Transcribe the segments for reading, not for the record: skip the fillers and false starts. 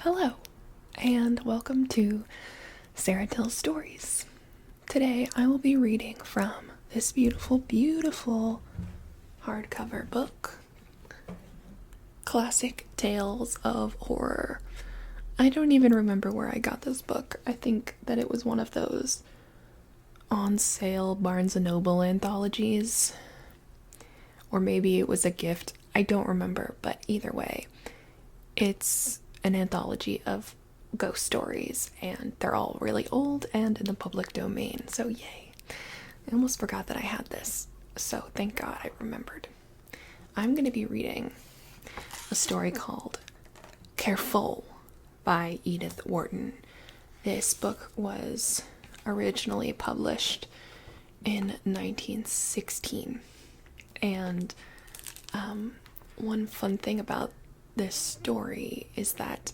Hello, and welcome to Sarah Tells Stories. Today I will be reading from this beautiful, beautiful hardcover book, Classic Tales of Horror. I don't even remember where I got this book. I think that it was one of those on sale Barnes & Noble anthologies, or maybe it was a gift. I don't remember, but either way, it's an anthology of ghost stories, and they're all really old and in the public domain, so yay. I almost forgot that I had this, so thank God I remembered. I'm going to be reading a story called Kerfol by Edith Wharton. This book was originally published in 1916, and one fun thing about this story is that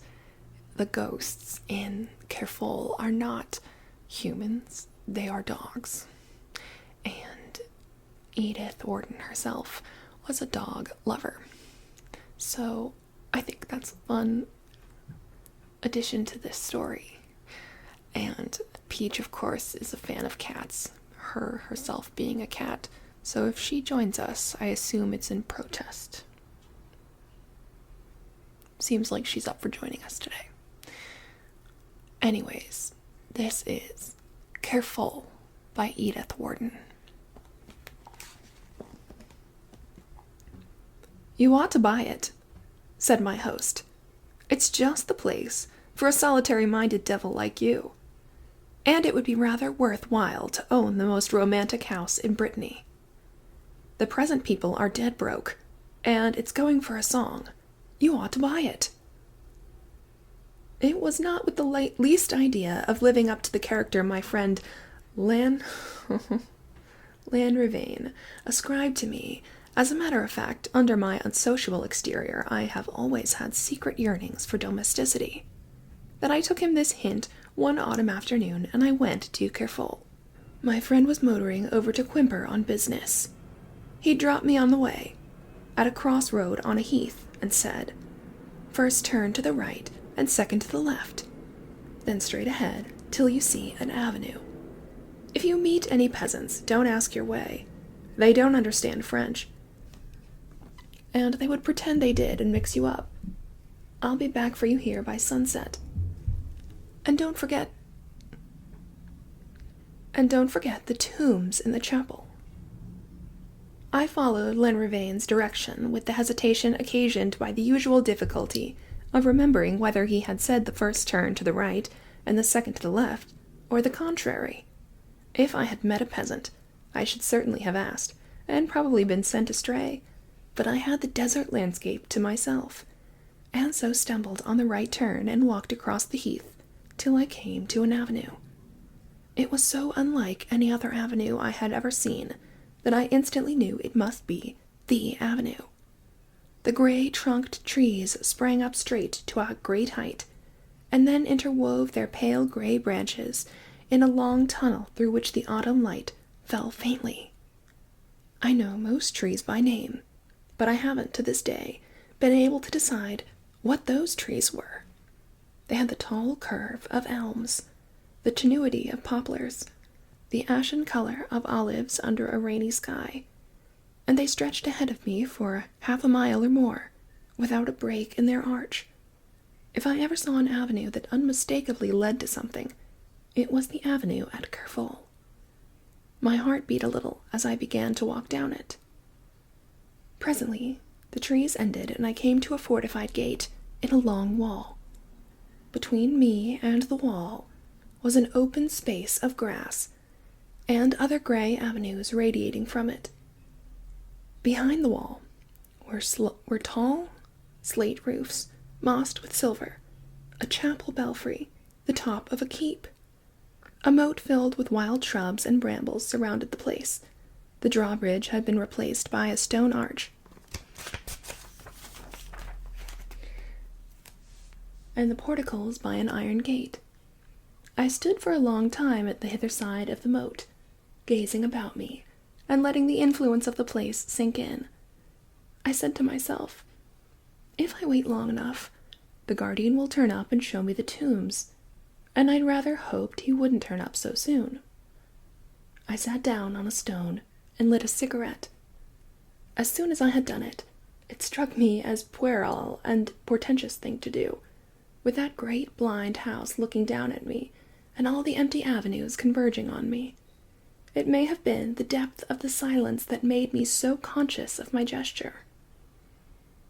the ghosts in Kerfol are not humans, they are dogs. And Edith Wharton herself was a dog lover. So I think that's a fun addition to this story. And Peach, of course, is a fan of cats, her herself being a cat. So if she joins us, I assume it's in protest. Seems like she's up for joining us today. Anyways, this is Kerfol by Edith Wharton. "You ought to buy it," said my host. "It's just the place for a solitary-minded devil like you. And it would be rather worthwhile to own the most romantic house in Brittany. The present people are dead broke, and it's going for a song. You ought to buy it." It was not with the least idea of living up to the character my friend Lan Rivane ascribed to me. As a matter of fact, under my unsociable exterior, I have always had secret yearnings for domesticity. That I took him this hint one autumn afternoon, and I went to Kerfol. My friend was motoring over to Quimper on business. He dropped me on the way, at a crossroad on a heath, and said, "First turn to the right, and second to the left. Then straight ahead, till you see an avenue. If you meet any peasants, don't ask your way. They don't understand French, and they would pretend they did and mix you up. I'll be back for you here by sunset. And don't forget the tombs in the chapel." I followed Lenrivane's direction with the hesitation occasioned by the usual difficulty of remembering whether he had said the first turn to the right and the second to the left, or the contrary. If I had met a peasant, I should certainly have asked, and probably been sent astray, but I had the desert landscape to myself, and so stumbled on the right turn and walked across the heath till I came to an avenue. It was so unlike any other avenue I had ever seen that I instantly knew it must be the avenue. The gray-trunked trees sprang up straight to a great height, and then interwove their pale gray branches in a long tunnel through which the autumn light fell faintly. I know most trees by name, but I haven't, to this day, been able to decide what those trees were. They had the tall curve of elms, the tenuity of poplars, the ashen color of olives under a rainy sky, and they stretched ahead of me for half a mile or more, without a break in their arch. If I ever saw an avenue that unmistakably led to something, it was the avenue at Kerfol. My heart beat a little as I began to walk down it. Presently, the trees ended, and I came to a fortified gate in a long wall. Between me and the wall was an open space of grass, and other gray avenues radiating from it. Behind the wall were tall slate roofs, mossed with silver, a chapel belfry, the top of a keep. A moat filled with wild shrubs and brambles surrounded the place. The drawbridge had been replaced by a stone arch, and the porticles by an iron gate. I stood for a long time at the hither side of the moat, gazing about me, and letting the influence of the place sink in. I said to myself, if I wait long enough, The guardian will turn up and show me the tombs, and I'd rather hoped he wouldn't turn up so soon. I sat down on a stone and lit a cigarette. As soon as I had done it, it struck me as puerile and portentous thing to do, with that great blind house looking down at me, and all the empty avenues converging on me. It may have been the depth of the silence that made me so conscious of my gesture.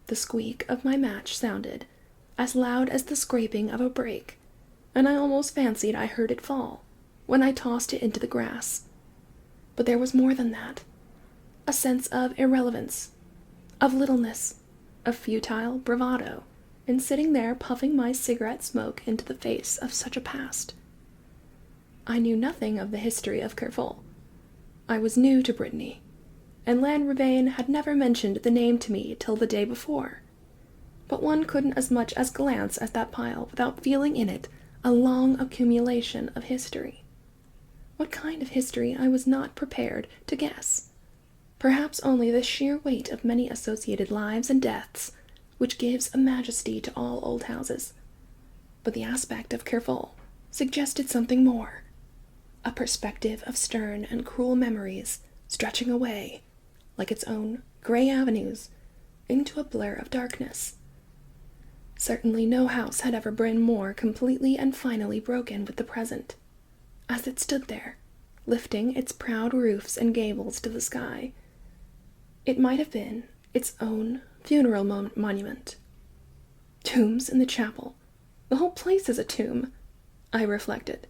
The squeak of my match sounded, as loud as the scraping of a brake, and I almost fancied I heard it fall, when I tossed it into the grass. But there was more than that. A sense of irrelevance, of littleness, of futile bravado, in sitting there puffing my cigarette smoke into the face of such a past. I knew nothing of the history of Kerfol. I was new to Brittany, and Lanrivain had never mentioned the name to me till the day before. But one couldn't as much as glance at that pile without feeling in it a long accumulation of history. What kind of history I was not prepared to guess. Perhaps only the sheer weight of many associated lives and deaths, which gives a majesty to all old houses. But the aspect of Kerfol suggested something more, a perspective of stern and cruel memories stretching away, like its own gray avenues, into a blur of darkness. Certainly no house had ever been more completely and finally broken with the present, as it stood there, lifting its proud roofs and gables to the sky. It might have been its own funeral monument. Tombs in the chapel. The whole place is a tomb, I reflected.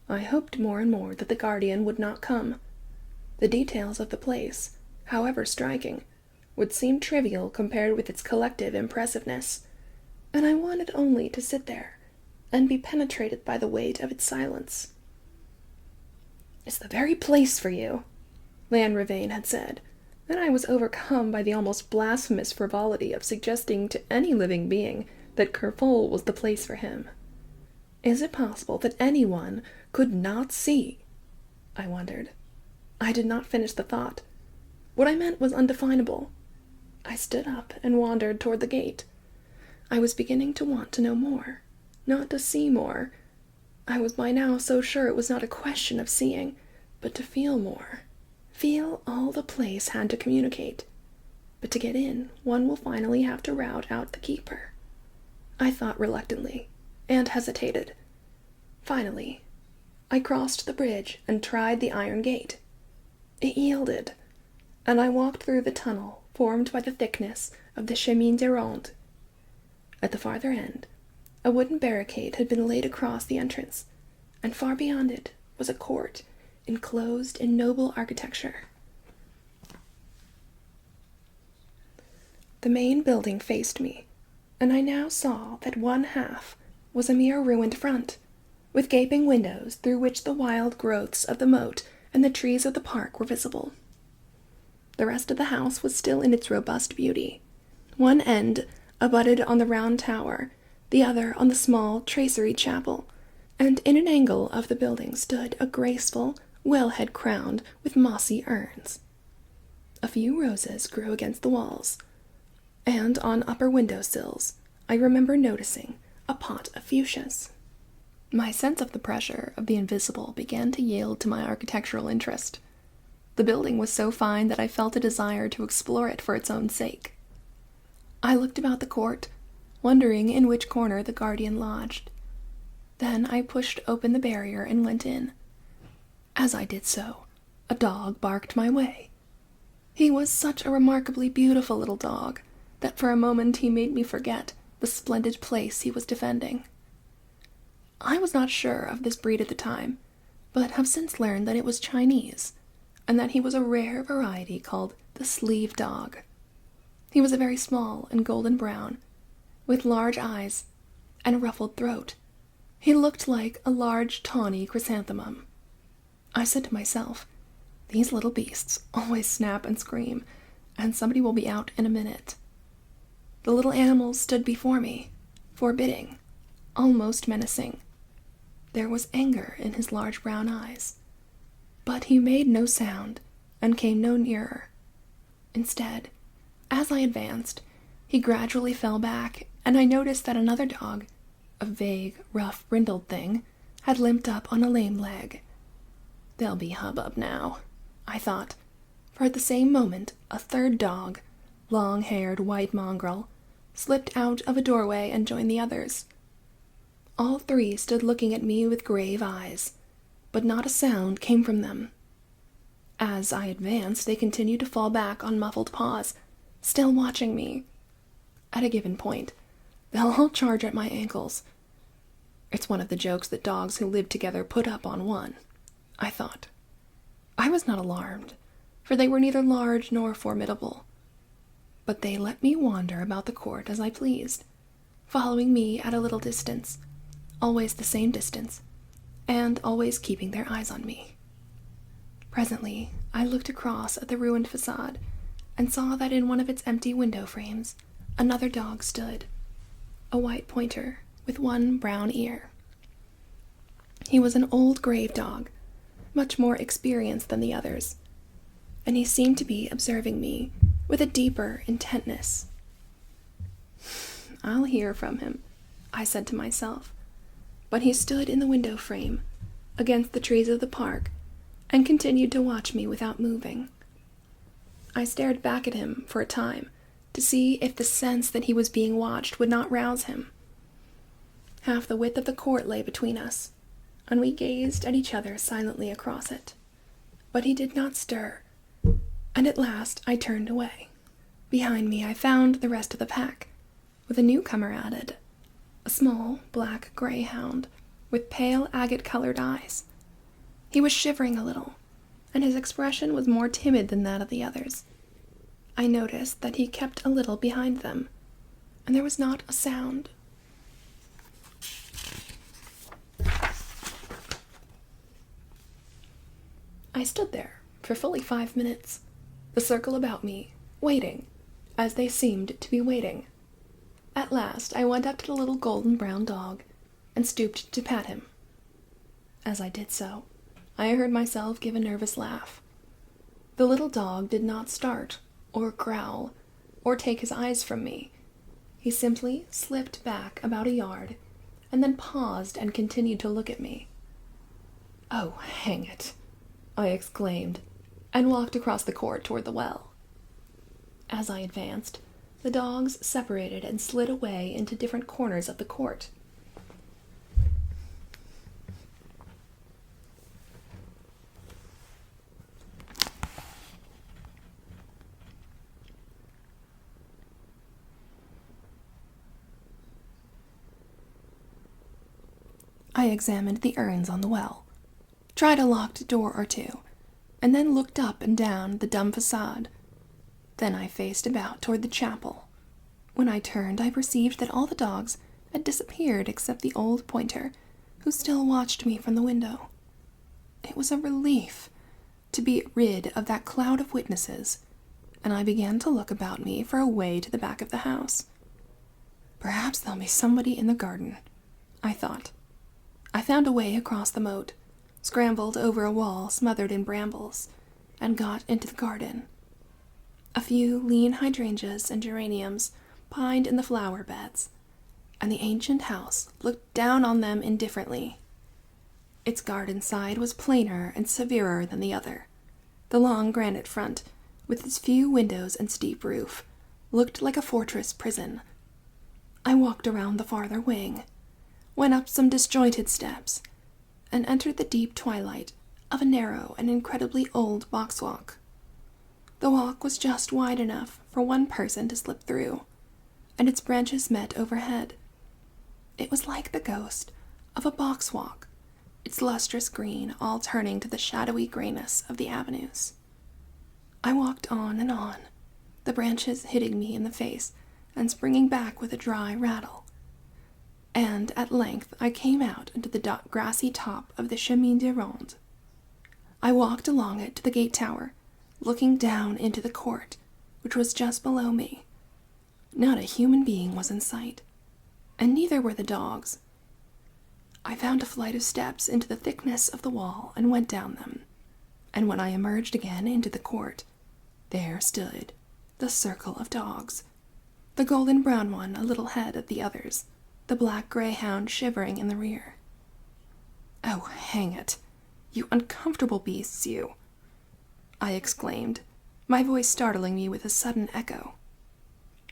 I hoped more and more that the guardian would not come. The details of the place, however striking, would seem trivial compared with its collective impressiveness, and I wanted only to sit there and be penetrated by the weight of its silence. "It's the very place for you," Lanrivain had said. Then I was overcome by the almost blasphemous frivolity of suggesting to any living being that Kerfol was the place for him. Is it possible that anyone could not see? I wondered. I did not finish the thought. What I meant was undefinable. I stood up and wandered toward the gate. I was beginning to want to know more, not to see more. I was by now so sure it was not a question of seeing, but to feel more. Feel all the place had to communicate. But to get in, one will finally have to rout out the keeper. I thought reluctantly, and hesitated. Finally, I crossed the bridge and tried the iron gate. It yielded, and I walked through the tunnel formed by the thickness of the chemin de ronde. At the farther end, a wooden barricade had been laid across the entrance, and far beyond it was a court enclosed in noble architecture. The main building faced me, and I now saw that one half was a mere ruined front, with gaping windows through which the wild growths of the moat and the trees of the park were visible. The rest of the house was still in its robust beauty. One end abutted on the round tower, the other on the small tracery chapel, and in an angle of the building stood a graceful well-head crowned with mossy urns. A few roses grew against the walls, and on upper window-sills I remember noticing a pot of fuchsias. My sense of the pressure of the invisible began to yield to my architectural interest. The building was so fine that I felt a desire to explore it for its own sake. I looked about the court, wondering in which corner the guardian lodged. Then I pushed open the barrier and went in. As I did so, a dog barked my way. He was such a remarkably beautiful little dog that for a moment he made me forget the splendid place he was defending. I was not sure of this breed at the time, but have since learned that it was Chinese, and that he was a rare variety called the sleeve dog. He was a very small and golden brown, with large eyes and a ruffled throat. He looked like a large tawny chrysanthemum. I said to myself, these little beasts always snap and scream, and somebody will be out in a minute. The little animal stood before me, forbidding, almost menacing. There was anger in his large brown eyes, but he made no sound and came no nearer. Instead, as I advanced, He gradually fell back, and I noticed that another dog, a vague, rough, brindled thing, had limped up on a lame leg. There'll be hubbub now, I thought, for at the same moment a third dog, long-haired white mongrel, slipped out of a doorway and joined the others. All three stood looking at me with grave eyes, but not a sound came from them. As I advanced, they continued to fall back on muffled paws, still watching me. At a given point, they'll all charge at my ankles. It's one of the jokes that dogs who live together put up on one, I thought. I was not alarmed, for they were neither large nor formidable. But they let me wander about the court as I pleased, following me at a little distance, always the same distance, and always keeping their eyes on me. Presently, I looked across at the ruined facade and saw that in one of its empty window frames, another dog stood, a white pointer with one brown ear. He was an old grave dog, much more experienced than the others, and he seemed to be observing me with a deeper intentness. I'll hear from him, I said to myself, but he stood in the window frame, against the trees of the park, and continued to watch me without moving. I stared back at him for a time to see if the sense that he was being watched would not rouse him. Half the width of the court lay between us, and we gazed at each other silently across it. But he did not stir, and at last I turned away. Behind me I found the rest of the pack, with a newcomer added, a small black greyhound with pale agate-colored eyes. He was shivering a little, and his expression was more timid than that of the others. I noticed that he kept a little behind them, and there was not a sound. I stood there for fully 5 minutes, the circle about me, waiting, as they seemed to be waiting. At last I went up to the little golden brown dog and stooped to pat him. As I did so, I heard myself give a nervous laugh. The little dog did not start, or growl, or take his eyes from me. He simply slipped back about a yard, and then paused and continued to look at me. "Oh, hang it," I exclaimed, and walked across the court toward the well. As I advanced, the dogs separated and slid away into different corners of the court. I examined the urns on the well, tried a locked door or two, and then looked up and down the dumb facade. Then I faced about toward the chapel. When I turned, I perceived that all the dogs had disappeared except the old pointer, who still watched me from the window. It was a relief to be rid of that cloud of witnesses, and I began to look about me for a way to the back of the house. Perhaps there'll be somebody in the garden, I thought. I found a way across the moat, scrambled over a wall smothered in brambles, and got into the garden. A few lean hydrangeas and geraniums pined in the flower beds, and the ancient house looked down on them indifferently. Its garden side was plainer and severer than the other. The long granite front, with its few windows and steep roof, looked like a fortress prison. I walked around the farther wing, went up some disjointed steps, and entered the deep twilight of a narrow and incredibly old box walk. The walk was just wide enough for one person to slip through, and its branches met overhead. It was like the ghost of a box walk, its lustrous green all turning to the shadowy grayness of the avenues. I walked on and on, the branches hitting me in the face and springing back with a dry rattle. And at length I came out into the grassy top of the chemin de ronde. I walked along it to the gate tower, looking down into the court, which was just below me. Not a human being was in sight, and neither were the dogs. I found a flight of steps into the thickness of the wall and went down them, and when I emerged again into the court, there stood the circle of dogs, the golden-brown one a little ahead of the others, the black greyhound shivering in the rear. "Oh, hang it! You uncomfortable beasts, you!" I exclaimed, my voice startling me with a sudden echo.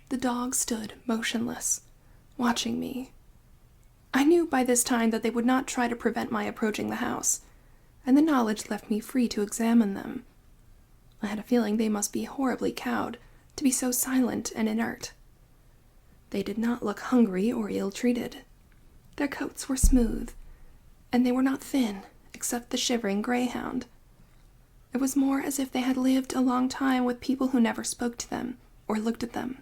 The dogs stood motionless, watching me. I knew by this time that they would not try to prevent my approaching the house, and the knowledge left me free to examine them. I had a feeling they must be horribly cowed to be so silent and inert. They did not look hungry or ill-treated. Their coats were smooth, and they were not thin, except the shivering greyhound. It was more as if they had lived a long time with people who never spoke to them or looked at them,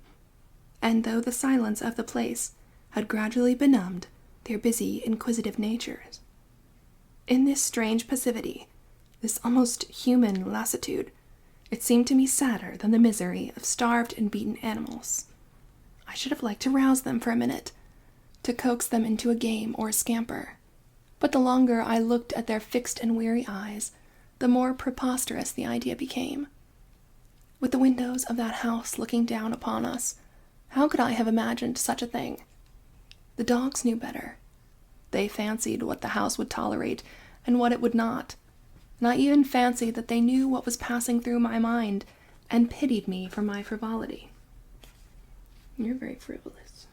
and though the silence of the place had gradually benumbed their busy, inquisitive natures. In this strange passivity, this almost human lassitude, it seemed to me sadder than the misery of starved and beaten animals. I should have liked to rouse them for a minute, to coax them into a game or a scamper, but the longer I looked at their fixed and weary eyes, the more preposterous the idea became. With the windows of that house looking down upon us, how could I have imagined such a thing? The dogs knew better. They fancied what the house would tolerate and what it would not, and I even fancied that they knew what was passing through my mind and pitied me for my frivolity. You're very frivolous.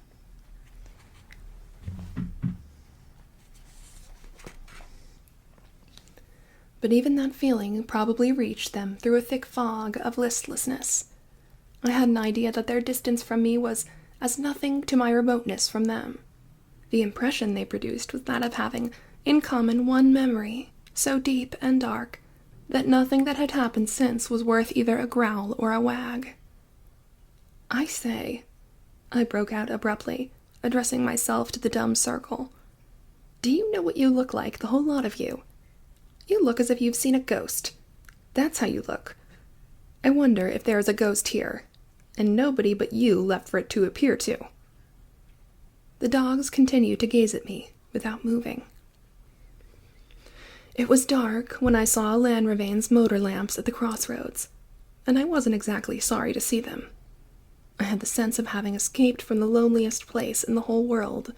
But even that feeling probably reached them through a thick fog of listlessness. I had an idea that their distance from me was as nothing to my remoteness from them. The impression they produced was that of having in common one memory, so deep and dark, that nothing that had happened since was worth either a growl or a wag. "I say," I broke out abruptly, addressing myself to the dumb circle, "do you know what you look like, the whole lot of you? You look as if you've seen a ghost. That's how you look. I wonder if there is a ghost here, and nobody but you left for it to appear to." The dogs continued to gaze at me, without moving. It was dark when I saw Lanrivain's motor lamps at the crossroads, and I wasn't exactly sorry to see them. I had the sense of having escaped from the loneliest place in the whole world,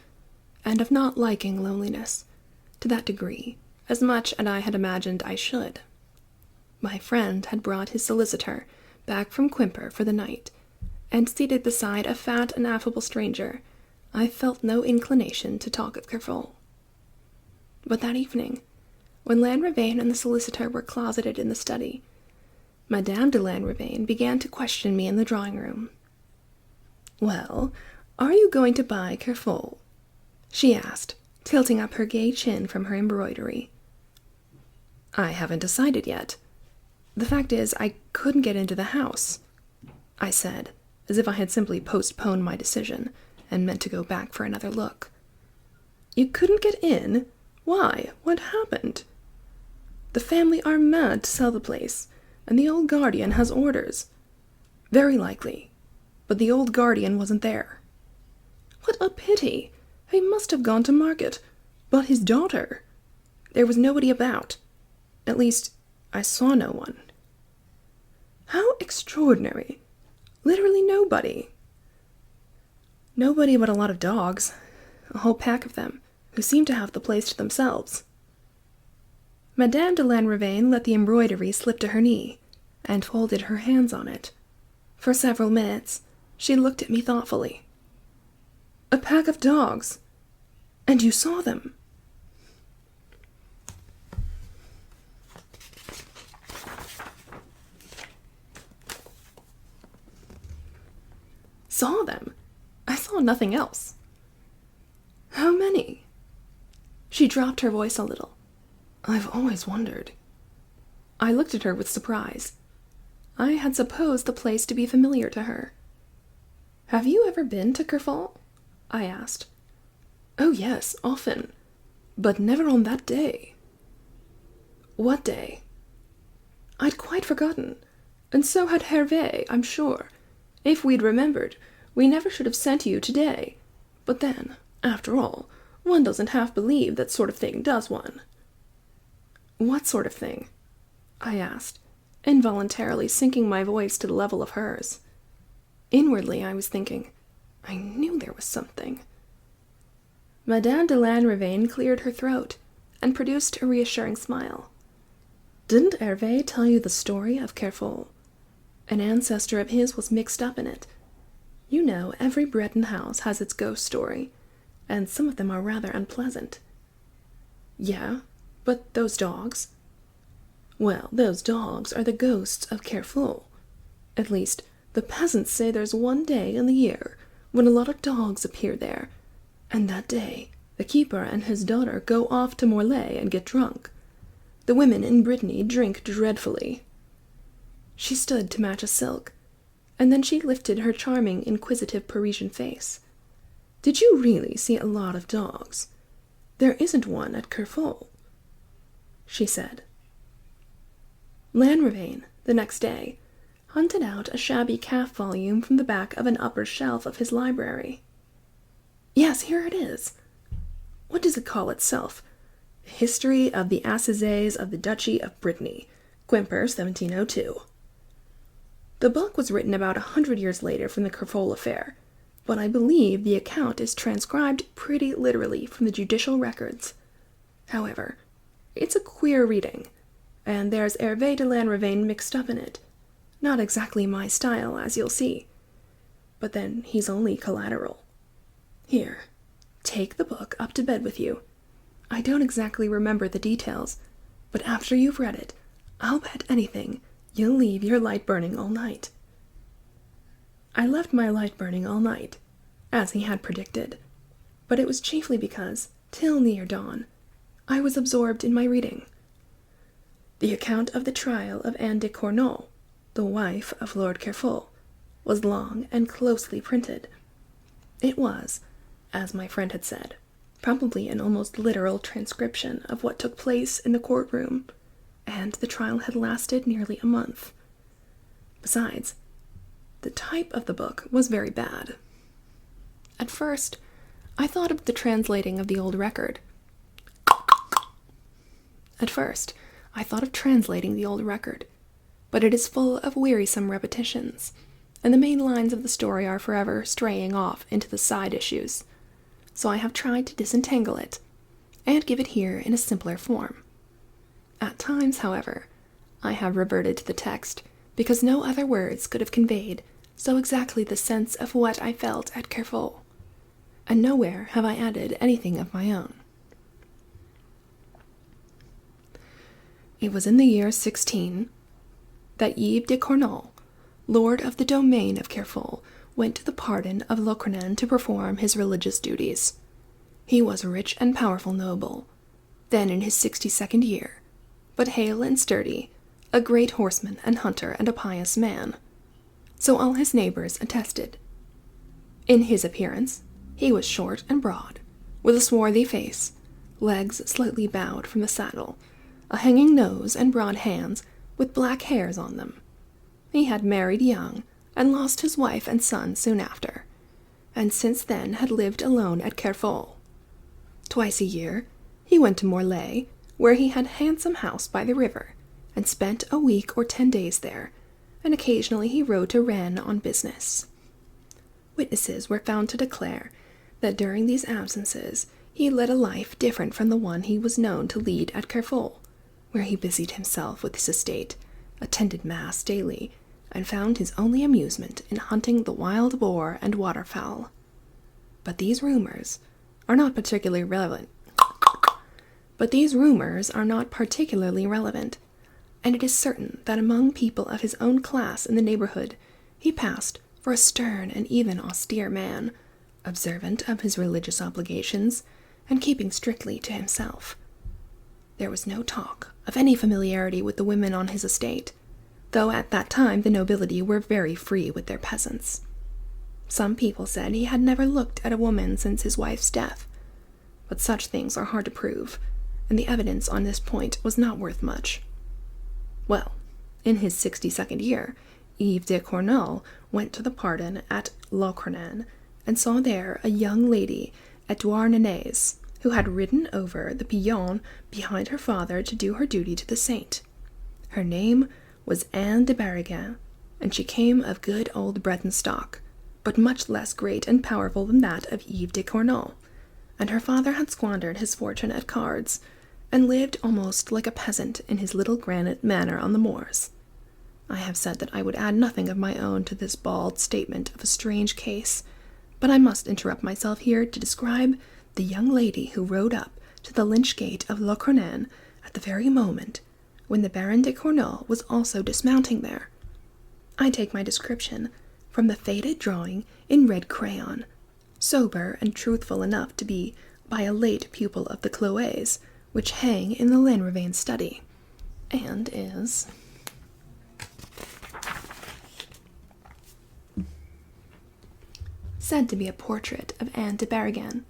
and of not liking loneliness, to that degree, as much as I had imagined I should. My friend had brought his solicitor back from Quimper for the night, and seated beside a fat and affable stranger, I felt no inclination to talk of Kerfol. But that evening, when Lanrivain and the solicitor were closeted in the study, Madame de Lanrivain began to question me in the drawing-room. "Well, are you going to buy Kerfol?" she asked, tilting up her gay chin from her embroidery. "I haven't decided yet. The fact is, I couldn't get into the house," I said, as if I had simply postponed my decision and meant to go back for another look. "You couldn't get in? Why? What happened?" "The family are mad to sell the place, and the old guardian has orders." "Very likely, but the old guardian wasn't there." "What a pity! He must have gone to market. But his daughter?" "There was nobody about. At least, I saw no one." "How extraordinary! Literally nobody." "Nobody but a lot of dogs, a whole pack of them, who seem to have the place to themselves." Madame de Lanrivain let the embroidery slip to her knee, and folded her hands on it. For several minutes, she looked at me thoughtfully. "A pack of dogs? And you saw them?" "Saw them? I saw nothing else." "How many?" She dropped her voice a little. "I've always wondered." I looked at her with surprise. I had supposed the place to be familiar to her. "Have you ever been to Kerfol?" I asked. "Oh yes, often, but never on that day." "What day?" "I'd quite forgotten, and so had Hervé, I'm sure. If we'd remembered, we never should have sent you today. But then, after all, one doesn't half believe that sort of thing, does one?" "What sort of thing?" I asked, involuntarily sinking my voice to the level of hers. Inwardly, I was thinking, I knew there was something. Madame de Lanrivain cleared her throat and produced a reassuring smile. Didn't Hervé tell you the story of Kerfol? An ancestor of his was mixed up in it. You know, every Breton house has its ghost story, and some of them are rather unpleasant. Yeah, but those dogs? Well, those dogs are the ghosts of Kerfol. At least, the peasants say there's one day in the year when a lot of dogs appear there, and that day the keeper and his daughter go off to Morlaix and get drunk. The women in Brittany drink dreadfully. She stood to match a silk, and then she lifted her charming, inquisitive Parisian face. Did you really see a lot of dogs? There isn't one at Kerfol, she said. Lanrivain, the next day, hunted out a shabby calf volume from the back of an upper shelf of his library. Yes, here it is. What does it call itself? History of the Assizes of the Duchy of Brittany, Quimper, 1702. The book was written about 100 years later from the Kerfol affair, but I believe the account is transcribed pretty literally from the judicial records. However, it's a queer reading, and there's Hervé de Lanrivain mixed up in it. Not exactly my style, as you'll see. But then he's only collateral. Here, take the book up to bed with you. I don't exactly remember the details, but after you've read it, I'll bet anything you'll leave your light burning all night. I left my light burning all night, as he had predicted, but it was chiefly because, till near dawn, I was absorbed in my reading. The account of the trial of Anne de Cornol, the wife of Lord Kerfol, was long and closely printed. It was, as my friend had said, probably an almost literal transcription of what took place in the courtroom, and the trial had lasted nearly a month. Besides, the type of the book was very bad. At first, I thought of the translating of the old record. But it is full of wearisome repetitions, and the main lines of the story are forever straying off into the side issues. So I have tried to disentangle it, and give it here in a simpler form. At times, however, I have reverted to the text, because no other words could have conveyed so exactly the sense of what I felt at Kerfol, and nowhere have I added anything of my own. It was in the year 16 that Yves de Cornol, lord of the domain of Kerfol, went to the pardon of Locronan to perform his religious duties. He was a rich and powerful noble, then in his 62nd year, but hale and sturdy, a great horseman and hunter and a pious man. So all his neighbors attested. In his appearance, he was short and broad, with a swarthy face, legs slightly bowed from the saddle, a hanging nose and broad hands with black hairs on them. He had married young, and lost his wife and son soon after, and since then had lived alone at Kerfol. Twice a year, he went to Morlaix, where he had a handsome house by the river, and spent a week or 10 days there, and occasionally he rode to Rennes on business. Witnesses were found to declare that during these absences he led a life different from the one he was known to lead at Kerfol, where he busied himself with his estate, attended mass daily, and found his only amusement in hunting the wild boar and waterfowl. But these rumors are not particularly relevant. And it is certain that among people of his own class in the neighborhood he passed for a stern and even austere man, observant of his religious obligations, and keeping strictly to himself. There was no talk of any familiarity with the women on his estate, though at that time the nobility were very free with their peasants. Some people said he had never looked at a woman since his wife's death, but such things are hard to prove, and the evidence on this point was not worth much. Well, in his 62nd year, Yves de Cornol went to the pardon at Locronan, and saw there a young lady at Douarnenez, who had ridden over the Pillon behind her father to do her duty to the saint. Her name was Anne de Barrigan, and she came of good old Breton stock, but much less great and powerful than that of Yves de Cornol, and her father had squandered his fortune at cards, and lived almost like a peasant in his little granite manor on the moors. I have said that I would add nothing of my own to this bald statement of a strange case, but I must interrupt myself here to describe the young lady who rode up to the lynch gate of Le Cornan at the very moment when the Baron de Cornol was also dismounting there. I take my description from the faded drawing in red crayon, sober and truthful enough to be by a late pupil of the Cloets, which hang in the Lanrivain study, and is said to be a portrait of Anne de Barrigan.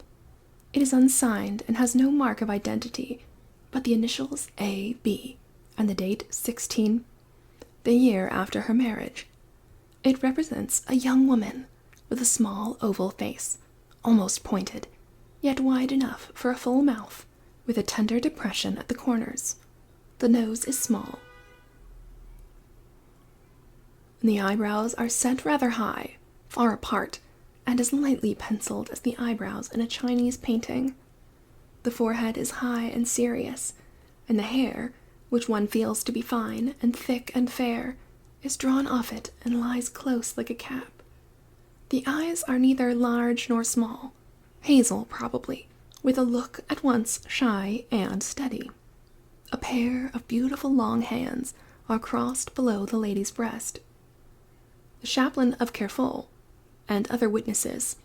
It is unsigned and has no mark of identity but the initials A.B. and the date 16, the year after her marriage. It represents a young woman with a small oval face, almost pointed, yet wide enough for a full mouth, with a tender depression at the corners. The nose is small, and the eyebrows are set rather high, far apart, and as lightly penciled as the eyebrows in a Chinese painting. The forehead is high and serious, and the hair, which one feels to be fine and thick and fair, is drawn off it and lies close like a cap. The eyes are neither large nor small, hazel probably, with a look at once shy and steady. A pair of beautiful long hands are crossed below the lady's breast. The chaplain of Kerfol and other witnesses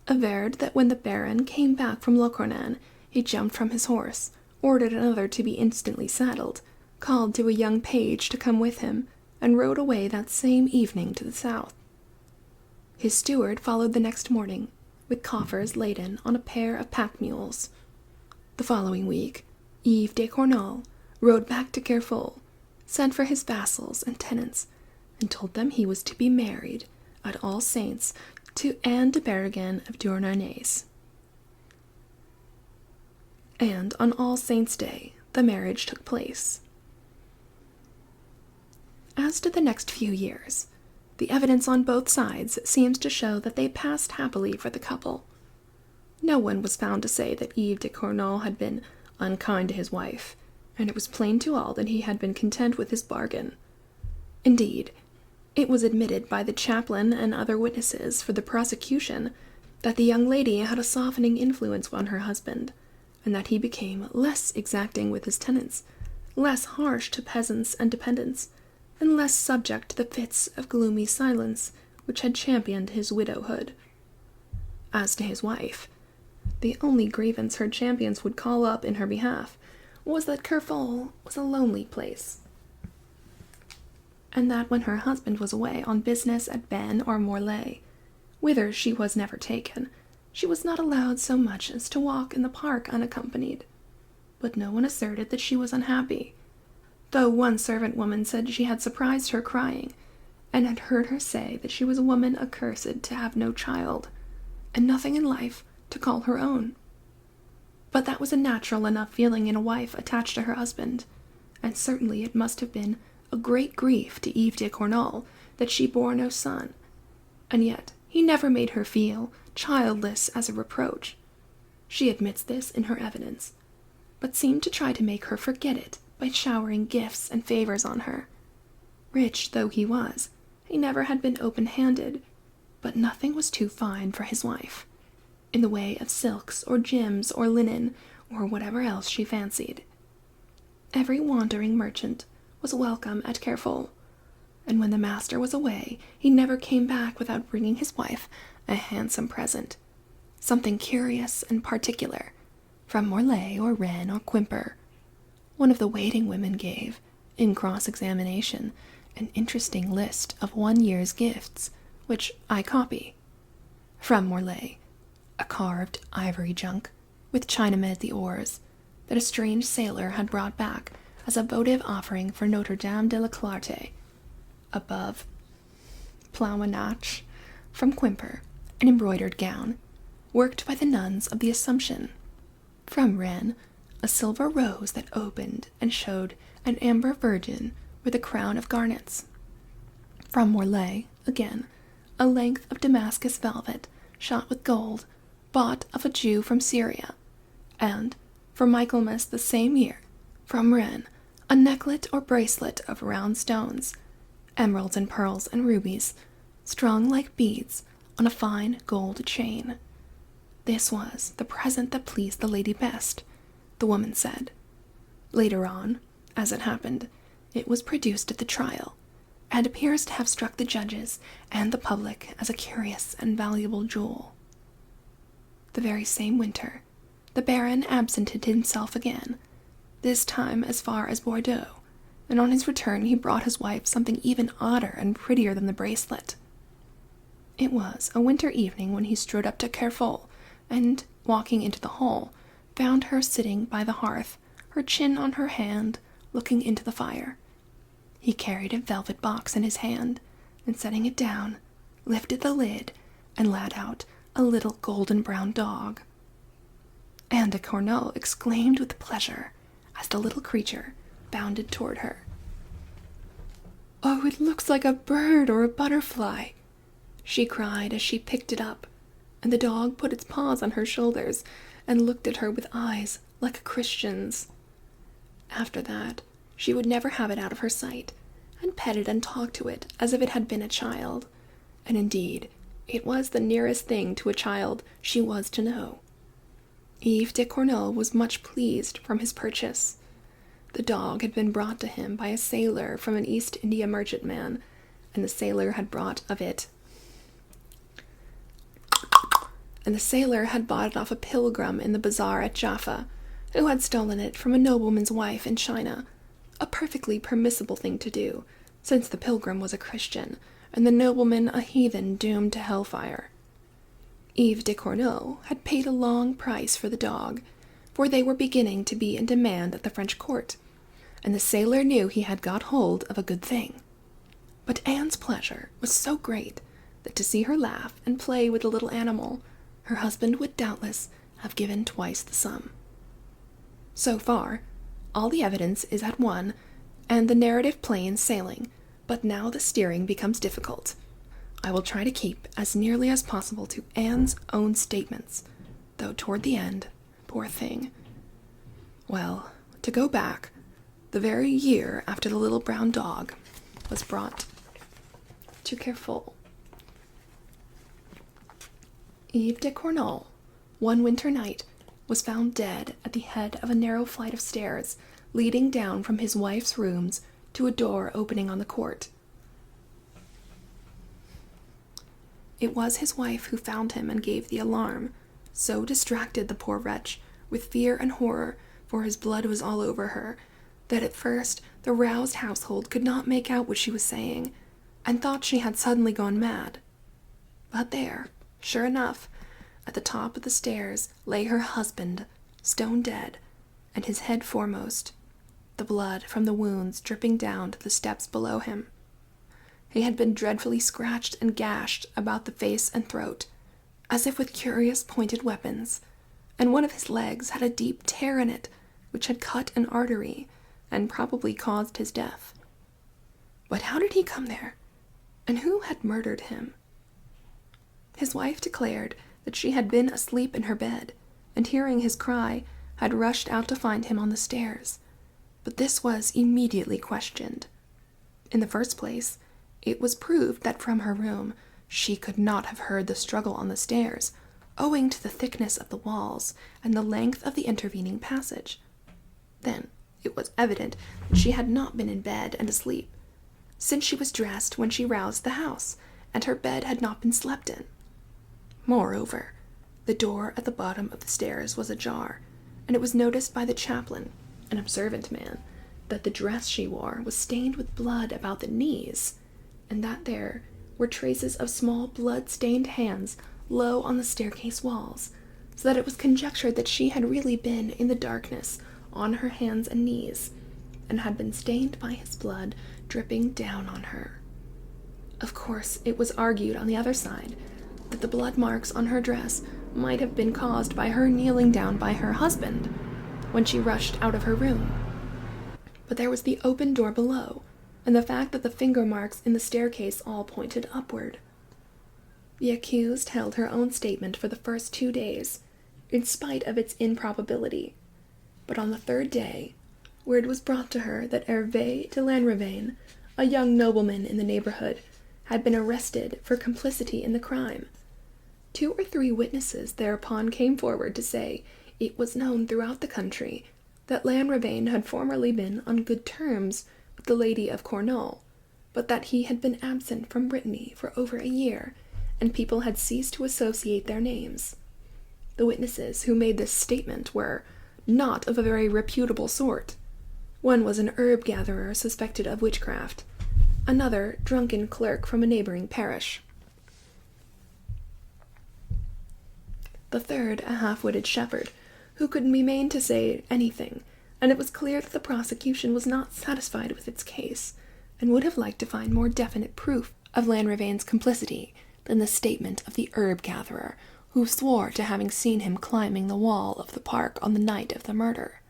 averred that when the Baron came back from Le Cornan, he jumped from his horse, ordered another to be instantly saddled, called to a young page to come with him, and rode away that same evening to the south. His steward followed the next morning, with coffers laden on a pair of pack mules. The following week, Yves de Cornol rode back to Kerfol, sent for his vassals and tenants, and told them he was to be married at All Saints to Anne de Barrigan of Douarnenez. And on All Saints' Day, the marriage took place. As to the next few years, the evidence on both sides seems to show that they passed happily for the couple. No one was found to say that Yves de Cornol had been unkind to his wife, and it was plain to all that he had been content with his bargain. Indeed, it was admitted by the chaplain and other witnesses for the prosecution that the young lady had a softening influence on her husband, and that he became less exacting with his tenants, less harsh to peasants and dependents, and less subject to the fits of gloomy silence which had championed his widowhood. As to his wife, the only grievance her champions would call up in her behalf was that Kerfol was a lonely place, and that when her husband was away on business at Bennes or Morlaix, whither she was never taken, she was not allowed so much as to walk in the park unaccompanied. But no one asserted that she was unhappy, though one servant woman said she had surprised her crying, and had heard her say that she was a woman accursed to have no child, and nothing in life to call her own. But that was a natural enough feeling in a wife attached to her husband, and certainly it must have been a great grief to Yves de Cornol that she bore no son, and yet he never made her feel childless as a reproach. She admits this in her evidence, but seemed to try to make her forget it by showering gifts and favors on her. Rich though he was, he never had been open-handed, but nothing was too fine for his wife, in the way of silks or gems or linen or whatever else she fancied. Every wandering merchant was welcome at Kerfol, and when the master was away, he never came back without bringing his wife a handsome present, something curious and particular, from Morlaix or Rennes or Quimper. One of the waiting women gave, in cross-examination, an interesting list of 1 year's gifts, which I copy. From Morlaix, a carved ivory junk, with Chinamen at the oars, that a strange sailor had brought back as a votive offering for Notre Dame de la Clarté. Above, Plouanach, from Quimper, an embroidered gown, worked by the nuns of the Assumption. From Rennes, a silver rose that opened and showed an amber virgin with a crown of garnets. From Morlaix, again, a length of Damascus velvet, shot with gold, bought of a Jew from Syria, and, for Michaelmas the same year, from Rennes, a necklet or bracelet of round stones, emeralds and pearls and rubies, strung like beads on a fine gold chain. This was the present that pleased the lady best, the woman said. Later on, as it happened, it was produced at the trial, and appears to have struck the judges and the public as a curious and valuable jewel. The very same winter, the Baron absented himself again, this time as far as Bordeaux, and on his return he brought his wife something even odder and prettier than the bracelet. It was a winter evening when he strode up to Kerfol, and, walking into the hall, found her sitting by the hearth, her chin on her hand, looking into the fire. He carried a velvet box in his hand, and setting it down, lifted the lid, and let out a little golden-brown dog. Anne de Cornol exclaimed with pleasure as the little creature bounded toward her. "Oh, it looks like a bird or a butterfly," she cried as she picked it up, and the dog put its paws on her shoulders and looked at her with eyes like a Christian's. After that, she would never have it out of her sight, and petted and talked to it as if it had been a child, and indeed, it was the nearest thing to a child she was to know. Yves de Cornol was much pleased from his purchase. The dog had been brought to him by a sailor from an East India merchantman, and the sailor had bought it off a pilgrim in the bazaar at Jaffa, who had stolen it from a nobleman's wife in China, a perfectly permissible thing to do, since the pilgrim was a Christian, and the nobleman a heathen doomed to hellfire. Yves de Cornol had paid a long price for the dog, for they were beginning to be in demand at the French court, and the sailor knew he had got hold of a good thing. But Anne's pleasure was so great that to see her laugh and play with the little animal, her husband would doubtless have given twice the sum. So far, all the evidence is at one, and the narrative plain sailing, but now the steering becomes difficult. I will try to keep as nearly as possible to Anne's own statements, though toward the end, poor thing. Well, to go back, the very year after the little brown dog was brought to Kerfol, Yves de Cornol, one winter night, was found dead at the head of a narrow flight of stairs leading down from his wife's rooms to a door opening on the court. It was his wife who found him and gave the alarm, so distracted the poor wretch with fear and horror, for his blood was all over her, that at first the roused household could not make out what she was saying, and thought she had suddenly gone mad. But there, sure enough, at the top of the stairs lay her husband, stone dead, and his head foremost, the blood from the wounds dripping down to the steps below him. He had been dreadfully scratched and gashed about the face and throat, as if with curious pointed weapons, and one of his legs had a deep tear in it, which had cut an artery, and probably caused his death. But how did he come there? And who had murdered him? His wife declared that she had been asleep in her bed, and hearing his cry, had rushed out to find him on the stairs. But this was immediately questioned. In the first place, it was proved that from her room she could not have heard the struggle on the stairs, owing to the thickness of the walls and the length of the intervening passage. Then it was evident that she had not been in bed and asleep, since she was dressed when she roused the house, and her bed had not been slept in. Moreover, the door at the bottom of the stairs was ajar, and it was noticed by the chaplain, an observant man, that the dress she wore was stained with blood about the knees, and that there were traces of small blood-stained hands low on the staircase walls, so that it was conjectured that she had really been in the darkness on her hands and knees, and had been stained by his blood dripping down on her. Of course, it was argued on the other side that the blood marks on her dress might have been caused by her kneeling down by her husband when she rushed out of her room. But there was the open door below, and the fact that the finger marks in the staircase all pointed upward. The accused held her own statement for the first 2 days, in spite of its improbability, but on the 3rd day, word was brought to her that Hervé de Lanrivain, a young nobleman in the neighborhood, had been arrested for complicity in the crime. 2 or 3 witnesses thereupon came forward to say it was known throughout the country that Lanrivain had formerly been on good terms with the Lady of Cornwall, but that he had been absent from Brittany for over a year, and people had ceased to associate their names. The witnesses who made this statement were not of a very reputable sort. One was an herb-gatherer suspected of witchcraft, another drunken clerk from a neighboring parish, the third a half-witted shepherd, who couldn't be made to say anything, and it was clear that the prosecution was not satisfied with its case, and would have liked to find more definite proof of Lanrivain's complicity than the statement of the herb-gatherer, who swore to having seen him climbing the wall of the park on the night of the murder.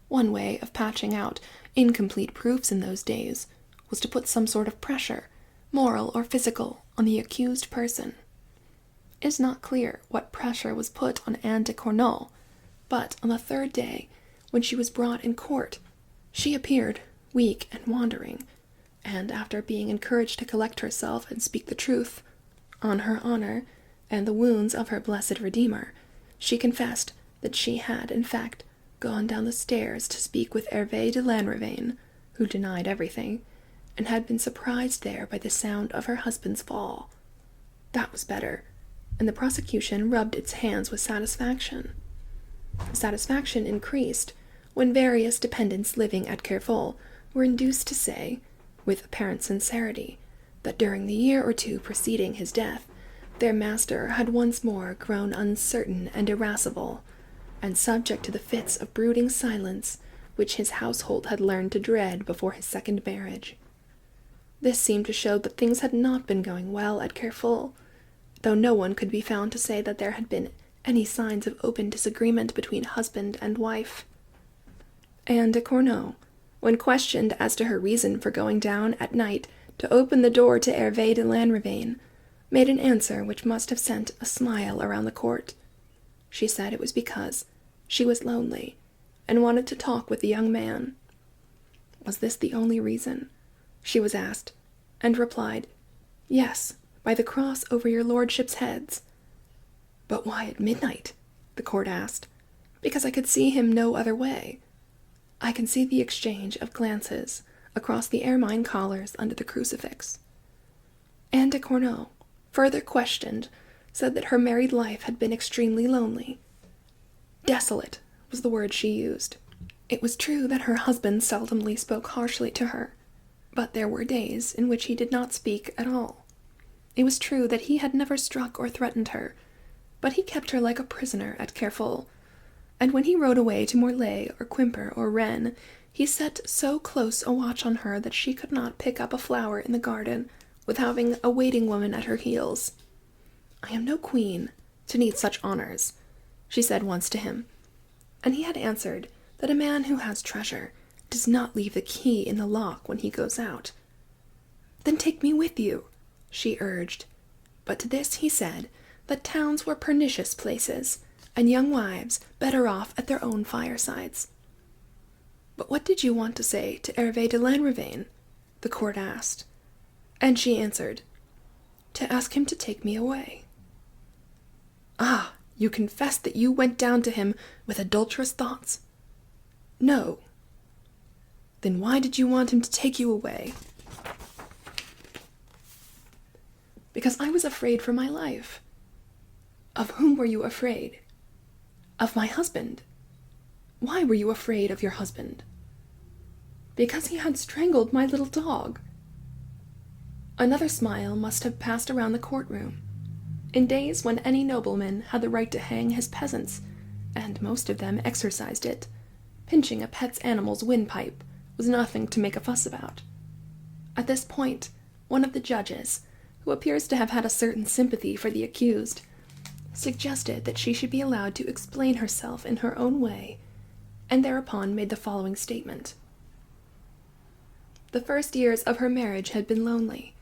One way of patching out incomplete proofs in those days was to put some sort of pressure, moral or physical, on the accused person. It is not clear what pressure was put on Anne de Cornwall, but on the 3rd day, when she was brought in court, she appeared weak and wandering, and after being encouraged to collect herself and speak the truth, on her honor and the wounds of her blessed Redeemer, she confessed that she had, in fact, gone down the stairs to speak with Hervé de Lanrivain, who denied everything, and had been surprised there by the sound of her husband's fall. That was better, and the prosecution rubbed its hands with satisfaction. The satisfaction increased when various dependents living at Kerfol were induced to say, with apparent sincerity, that during the year or 2 preceding his death, their master had once more grown uncertain and irascible, and subject to the fits of brooding silence which his household had learned to dread before his 2nd marriage. This seemed to show that things had not been going well at Kerfol, though no one could be found to say that there had been any signs of open disagreement between husband and wife. Anne de Cornwall, when questioned as to her reason for going down at night to open the door to Hervé de Lanrivain, made an answer which must have sent a smile around the court. She said it was because she was lonely and wanted to talk with the young man. Was this the only reason? She was asked, and replied, "Yes, by the cross over your lordship's heads." "But why at midnight?" the court asked. "Because I could see him no other way. I can see the exchange of glances across the ermine collars under the crucifix." Anne de Cornwall, further questioned, said that her married life had been extremely lonely. Desolate was the word she used. It was true that her husband seldomly spoke harshly to her, but there were days in which he did not speak at all. It was true that he had never struck or threatened her, but he kept her like a prisoner at Kerfol, and when he rode away to Morlaix or Quimper or Rennes, he set so close a watch on her that she could not pick up a flower in the garden with having a waiting woman at her heels. "I am no queen to need such honors," she said once to him, and he had answered that a man who has treasure does not leave the key in the lock when he goes out. "Then take me with you," she urged, but to this he said that towns were pernicious places, and young wives better off at their own firesides. "But what did you want to say to Hervé de Lanrivain?" the court asked, and she answered, "To ask him to take me away." "Ah, you confess that you went down to him with adulterous thoughts?" "No." "Then why did you want him to take you away?" "Because I was afraid for my life." "Of whom were you afraid?" "Of my husband." "Why were you afraid of your husband?" "Because he had strangled my little dog." Another smile must have passed around the courtroom. In days when any nobleman had the right to hang his peasants, and most of them exercised it, pinching a pet's animal's windpipe was nothing to make a fuss about. At this point, one of the judges, who appears to have had a certain sympathy for the accused, suggested that she should be allowed to explain herself in her own way, and thereupon made the following statement. The first years of her marriage had been lonely,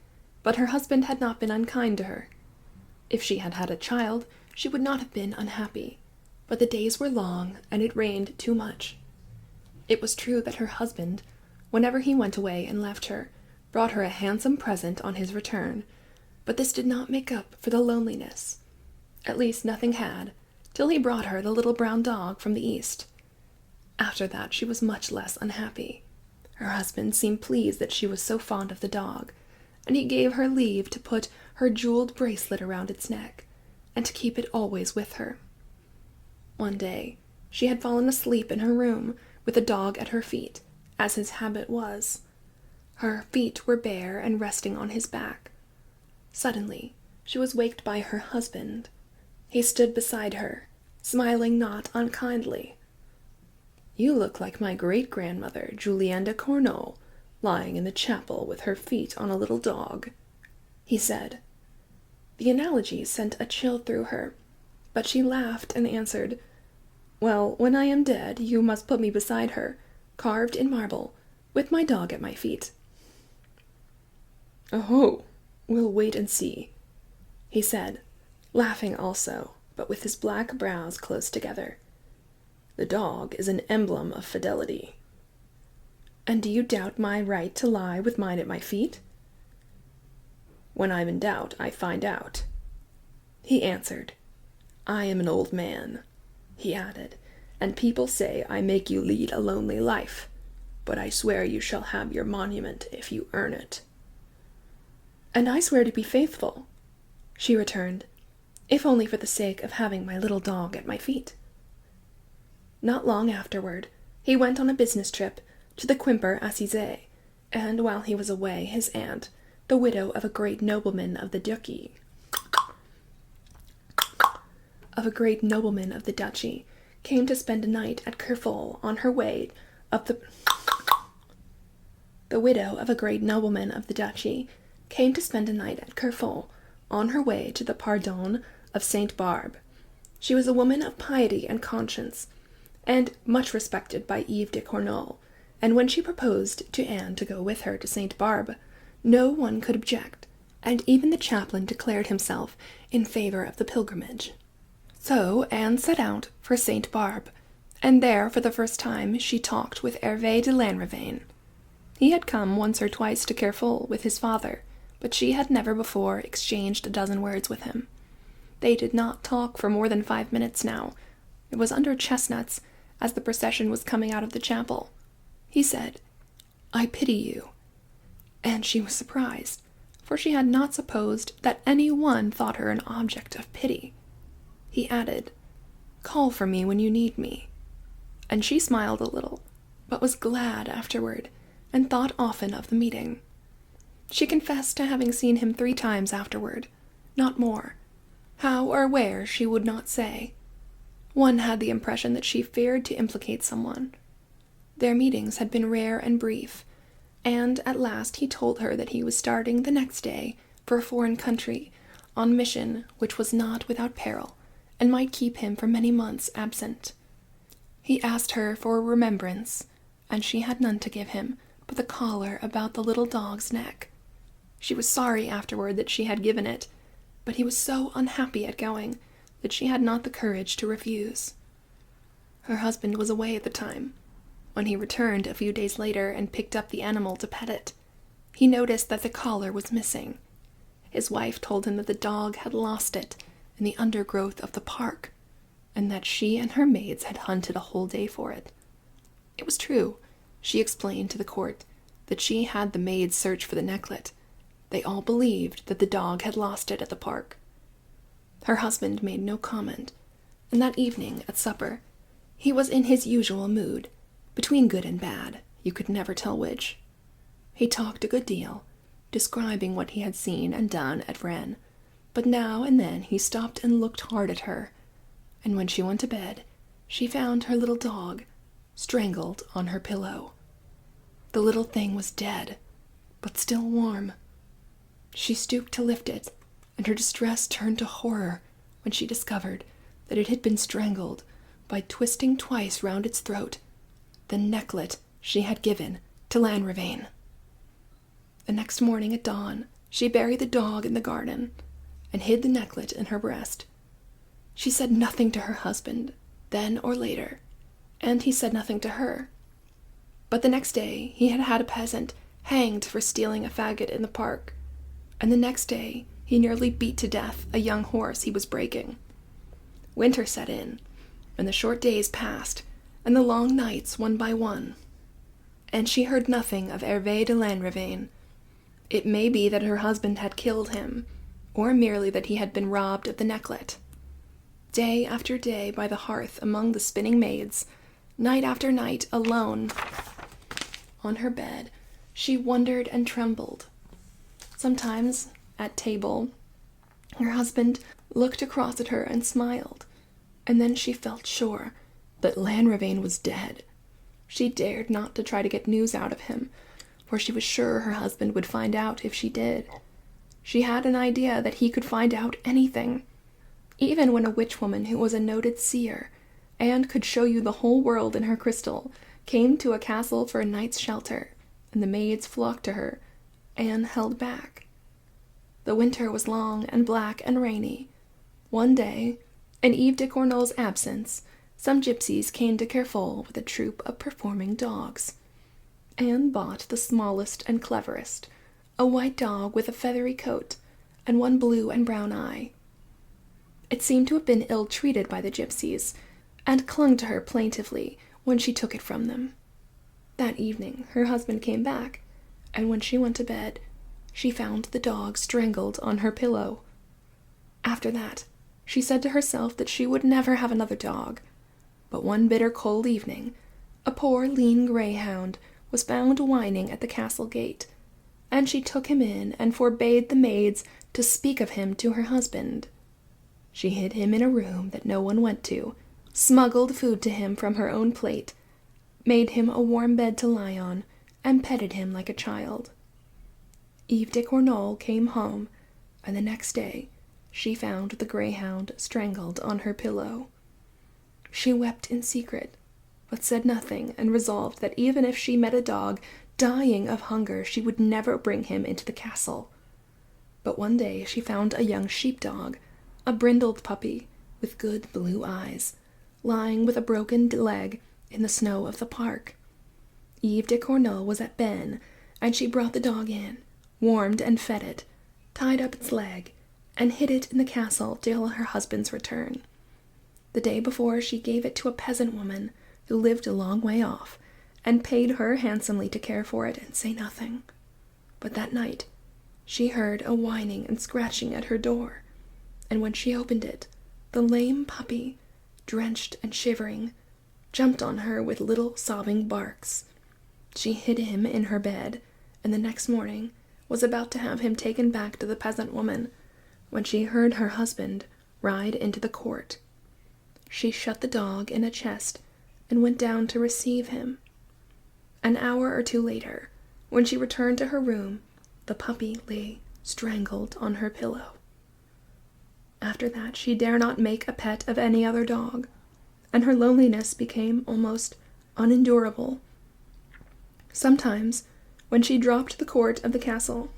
but her husband had not been unkind to her. If she had had a child, she would not have been unhappy, but the days were long, and it rained too much. It was true that her husband, whenever he went away and left her, brought her a handsome present on his return, but this did not make up for the loneliness. At least nothing had, till he brought her the little brown dog from the East. After that she was much less unhappy. Her husband seemed pleased that she was so fond of the dog, and he gave her leave to put her jeweled bracelet around its neck, and to keep it always with her. One day she had fallen asleep in her room with the dog at her feet, as his habit was. Her feet were bare and resting on his back. Suddenly she was waked by her husband. He stood beside her, smiling not unkindly. "You look like my great-grandmother, Julienne de Cornol, lying in the chapel with her feet on a little dog," he said. The analogy sent a chill through her, but she laughed and answered, "Well, when I am dead, you must put me beside her, carved in marble, with my dog at my feet." "Oh, we'll wait and see," he said, laughing also, but with his black brows close together. "The dog is an emblem of fidelity." "And do you doubt my right to lie with mine at my feet?" "When I'm in doubt, I find out," he answered. "I am an old man," he added, "and people say I make you lead a lonely life, but I swear you shall have your monument if you earn it." "And I swear to be faithful," she returned, "if only for the sake of having my little dog at my feet." Not long afterward, he went on a business trip to the Quimper Assise, and while he was away, his aunt, the widow of a great nobleman of the duchy, came to spend a night at Kerfol on her way up the widow of a great nobleman of the duchy came to spend a night at Kerfol on her way to the pardon of Saint Barbe. She was a woman of piety and conscience, and much respected by Yves de Cornol, and when she proposed to Anne to go with her to Saint Barbe, no one could object, and even the chaplain declared himself in favor of the pilgrimage. So Anne set out for Saint Barbe, and there for the first time she talked with Hervé de Lanrivain. He had come once or twice to Kerfol with his father, but she had never before exchanged a dozen words with him. They did not talk for more than 5 minutes now. It was under chestnuts, as the procession was coming out of the chapel. He said, "I pity you," and she was surprised, for she had not supposed that any one thought her an object of pity. He added, "Call for me when you need me," and she smiled a little, but was glad afterward, and thought often of the meeting. She confessed to having seen him 3 times afterward, not more. How or where she would not say. One had the impression that she feared to implicate someone. Their meetings had been rare and brief, and at last he told her that he was starting the next day for a foreign country, on mission which was not without peril, and might keep him for many months absent. He asked her for a remembrance, and she had none to give him but the collar about the little dog's neck. She was sorry afterward that she had given it, but he was so unhappy at going that she had not the courage to refuse. Her husband was away at the time. When he returned a few days later and picked up the animal to pet it, he noticed that the collar was missing. His wife told him that the dog had lost it in the undergrowth of the park, and that she and her maids had hunted a whole day for it. It was true, she explained to the court, that she had the maids search for the necklet. They all believed that the dog had lost it at the park. Her husband made no comment, and that evening at supper he was in his usual mood, between good and bad, you could never tell which. He talked a good deal, describing what he had seen and done at Rennes, but now and then he stopped and looked hard at her, and when she went to bed, she found her little dog strangled on her pillow. The little thing was dead, but still warm. She stooped to lift it, and her distress turned to horror when she discovered that it had been strangled by twisting twice round its throat the necklet she had given to Lanrivain. The next morning at dawn, she buried the dog in the garden, and hid the necklet in her breast. She said nothing to her husband, then or later, and he said nothing to her. But the next day he had had a peasant hanged for stealing a faggot in the park, and the next day he nearly beat to death a young horse he was breaking. Winter set in, and the short days passed, and the long nights one by one, and she heard nothing of Hervé de Lanrivain. It may be that her husband had killed him, or merely that he had been robbed of the necklet. Day after day by the hearth among the spinning maids, night after night alone on her bed, she wondered and trembled. Sometimes, at table, her husband looked across at her and smiled, and then she felt sure that Lanrivain was dead. She dared not to try to get news out of him, for she was sure her husband would find out if she did. She had an idea that he could find out anything, even when a witch-woman who was a noted seer, and could show you the whole world in her crystal, came to a castle for a night's shelter, and the maids flocked to her, Anne held back. The winter was long and black and rainy. One day, in Yves de Cornol's absence, some gypsies came to Kerfol with a troop of performing dogs. Anne bought the smallest and cleverest, a white dog with a feathery coat, and one blue and brown eye. It seemed to have been ill-treated by the gypsies, and clung to her plaintively when she took it from them. That evening her husband came back, and when she went to bed, she found the dog strangled on her pillow. After that, she said to herself that she would never have another dog. But one bitter cold evening, a poor lean greyhound was found whining at the castle gate, and she took him in and forbade the maids to speak of him to her husband. She hid him in a room that no one went to, smuggled food to him from her own plate, made him a warm bed to lie on, and petted him like a child. Yves de Cornol came home, and the next day she found the greyhound strangled on her pillow. She wept in secret, but said nothing, and resolved that even if she met a dog dying of hunger, she would never bring him into the castle. But one day she found a young sheepdog, a brindled puppy, with good blue eyes, lying with a broken leg in the snow of the park. Yves de Cornol was at Ben, and she brought the dog in, warmed and fed it, tied up its leg, and hid it in the castle till her husband's return. The day before she gave it to a peasant woman who lived a long way off, and paid her handsomely to care for it and say nothing. But that night she heard a whining and scratching at her door, and when she opened it, the lame puppy, drenched and shivering, jumped on her with little sobbing barks. She hid him in her bed, and the next morning was about to have him taken back to the peasant woman, when she heard her husband ride into the court. She shut the dog in a chest and went down to receive him. An hour or two later, when she returned to her room, the puppy lay strangled on her pillow. After that she dare not make a pet of any other dog, and her loneliness became almost unendurable. Sometimes, when she dropped the court of the castle,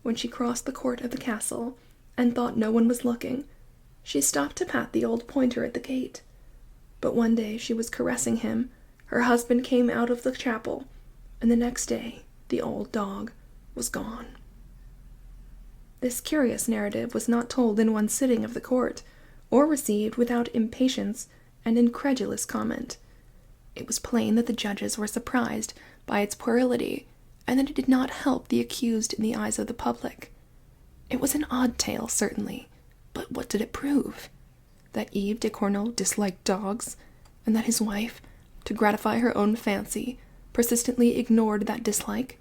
when she crossed the court of the castle and thought no one was looking, she stopped to pat the old pointer at the gate. But one day she was caressing him, her husband came out of the chapel, and the next day the old dog was gone. This curious narrative was not told in one sitting of the court, or received without impatience and incredulous comment. It was plain that the judges were surprised by its puerility, and that it did not help the accused in the eyes of the public. It was an odd tale, certainly, but what did it prove? That Yves de Cornol disliked dogs, and that his wife, to gratify her own fancy, persistently ignored that dislike?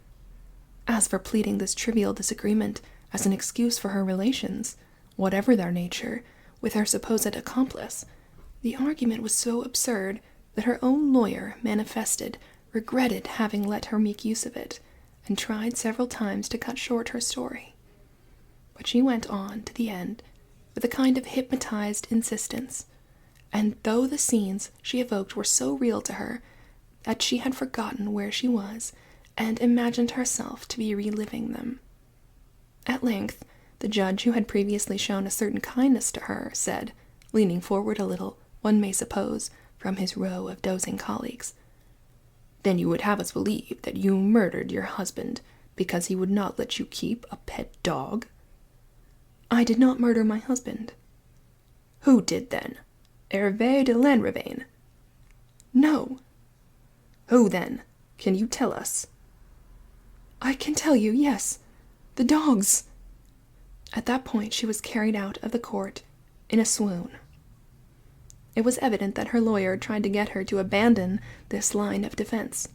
As for pleading this trivial disagreement as an excuse for her relations, whatever their nature, with her supposed accomplice, the argument was so absurd that her own lawyer regretted having let her make use of it, and tried several times to cut short her story. But she went on to the end with a kind of hypnotized insistence, and though the scenes she evoked were so real to her that she had forgotten where she was and imagined herself to be reliving them. At length, the judge, who had previously shown a certain kindness to her, said, leaning forward a little, one may suppose, from his row of dozing colleagues, "Then you would have us believe that you murdered your husband because he would not let you keep a pet dog?" "I did not murder my husband." "Who did then? Hervé de Lanrivain?" "No." "Who then? Can you tell us?" "I can tell you, yes. The dogs." At that point she was carried out of the court in a swoon. It was evident that her lawyer tried to get her to abandon this line of defense.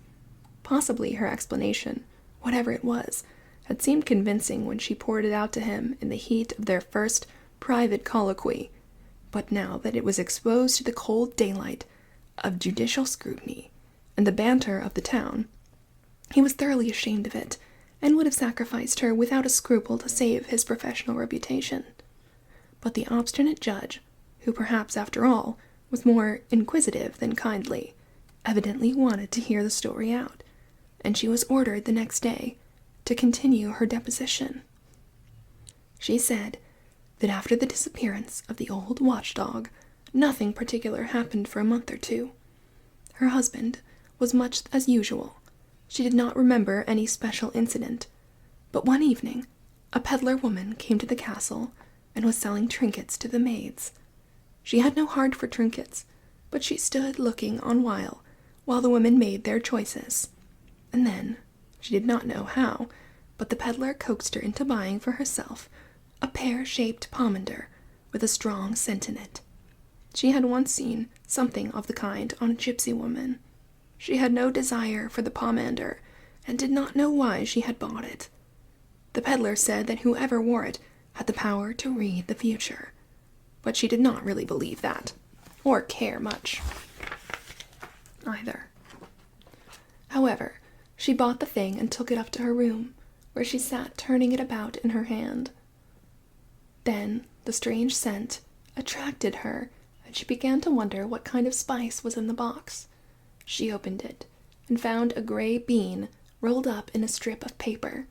Possibly her explanation, whatever it was, had seemed convincing when she poured it out to him in the heat of their first private colloquy, but now that it was exposed to the cold daylight of judicial scrutiny and the banter of the town, he was thoroughly ashamed of it, and would have sacrificed her without a scruple to save his professional reputation. But the obstinate judge, who perhaps after all was more inquisitive than kindly, evidently wanted to hear the story out, and she was ordered the next day to continue her deposition. She said that after the disappearance of the old watchdog, nothing particular happened for a month or two. Her husband was much as usual. She did not remember any special incident, but one evening a peddler woman came to the castle and was selling trinkets to the maids. She had no heart for trinkets, but she stood looking on while the women made their choices. And then, she did not know how, but the peddler coaxed her into buying for herself a pear-shaped pomander with a strong scent in it. She had once seen something of the kind on a gypsy woman. She had no desire for the pomander, and did not know why she had bought it. The peddler said that whoever wore it had the power to read the future, but she did not really believe that, or care much either. However, she bought the thing and took it up to her room, where she sat turning it about in her hand. Then the strange scent attracted her, and she began to wonder what kind of spice was in the box. She opened it, and found a gray bean rolled up in a strip of paper,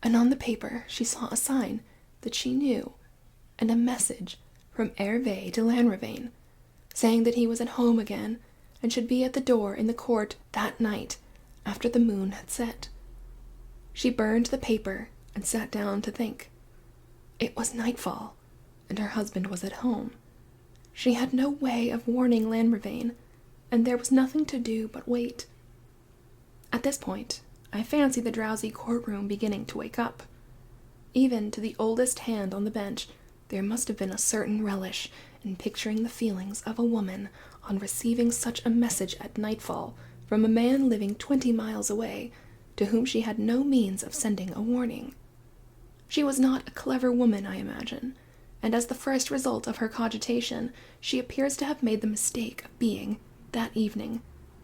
and on the paper she saw a sign that she knew, and a message from Hervé de Lanrivain, saying that he was at home again, and should be at the door in the court that night, after the moon had set. She burned the paper and sat down to think. It was nightfall, and her husband was at home. She had no way of warning Lanrivain, and there was nothing to do but wait. At this point, I fancy the drowsy courtroom beginning to wake up. Even to the oldest hand on the bench, there must have been a certain relish in picturing the feelings of a woman on receiving such a message at nightfall from a man living 20 miles away, to whom she had no means of sending a warning. She was not a clever woman, I imagine, and as the first result of her cogitation, she appears to have made the mistake of being, that evening,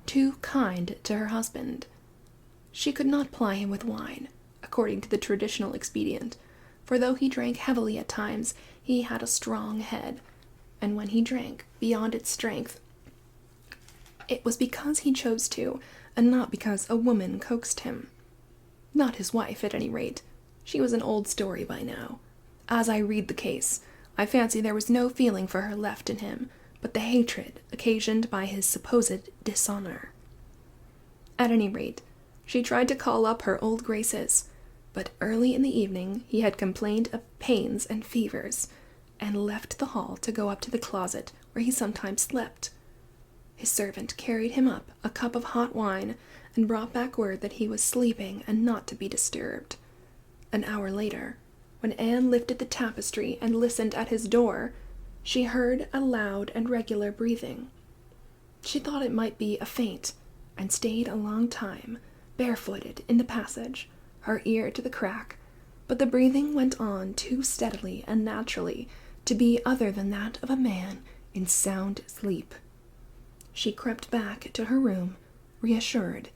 too kind to her husband. She could not ply him with wine, according to the traditional expedient, for though he drank heavily at times, he had a strong head, and when he drank beyond its strength, it was because he chose to, and not because a woman coaxed him. Not his wife, at any rate. She was an old story by now. As I read the case, I fancy there was no feeling for her left in him, but the hatred occasioned by his supposed dishonor. At any rate, she tried to call up her old graces, but early in the evening he had complained of pains and fevers, and left the hall to go up to the closet where he sometimes slept. His servant carried him up a cup of hot wine, and brought back word that he was sleeping and not to be disturbed. An hour later, when Anne lifted the tapestry and listened at his door, she heard a loud and regular breathing. She thought it might be a faint, and stayed a long time, barefooted, in the passage, her ear to the crack, but the breathing went on too steadily and naturally to be other than that of a man in sound sleep. She crept back to her room, reassured,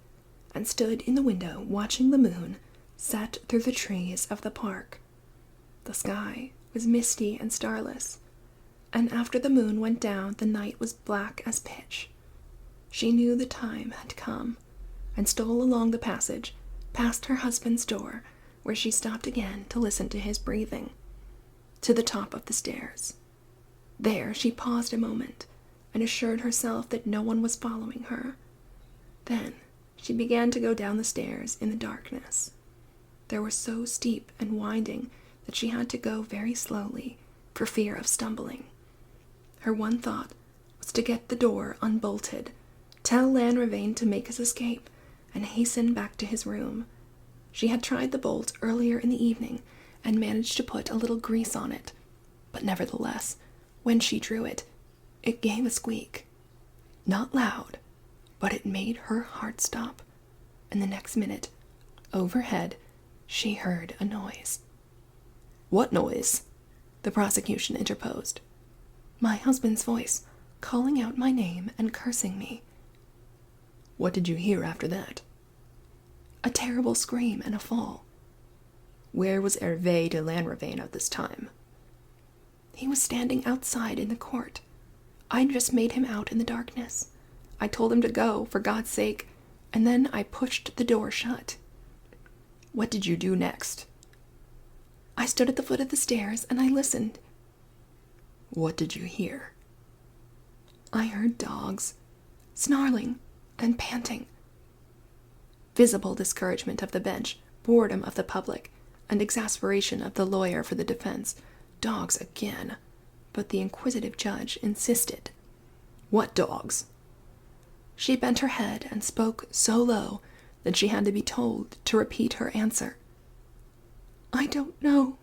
and stood in the window watching the moon set through the trees of the park. The sky was misty and starless, and after the moon went down the night was black as pitch. She knew the time had come, and stole along the passage, past her husband's door, where she stopped again to listen to his breathing, to the top of the stairs. There she paused a moment and assured herself that no one was following her. Then she began to go down the stairs in the darkness. They were so steep and winding that she had to go very slowly for fear of stumbling. Her one thought was to get the door unbolted, tell Lanrivain to make his escape, and hasten back to his room. She had tried the bolt earlier in the evening and managed to put a little grease on it, but nevertheless, when she drew it, it gave a squeak. Not loud, but it made her heart stop, and the next minute, overhead, she heard a noise. "What noise?" the prosecution interposed. "My husband's voice, calling out my name and cursing me." "What did you hear after that?" "A terrible scream and a fall." "Where was Hervé de Lanrivain at this time?" "He was standing outside in the court. I just made him out in the darkness. I told him to go, for God's sake, and then I pushed the door shut." "What did you do next?" "I stood at the foot of the stairs and I listened." "What did you hear?" "I heard dogs, snarling and panting." Visible discouragement of the bench, boredom of the public, and exasperation of the lawyer for the defense. Dogs again. But the inquisitive judge insisted. "What dogs?" She bent her head and spoke so low that she had to be told to repeat her answer. "I don't know."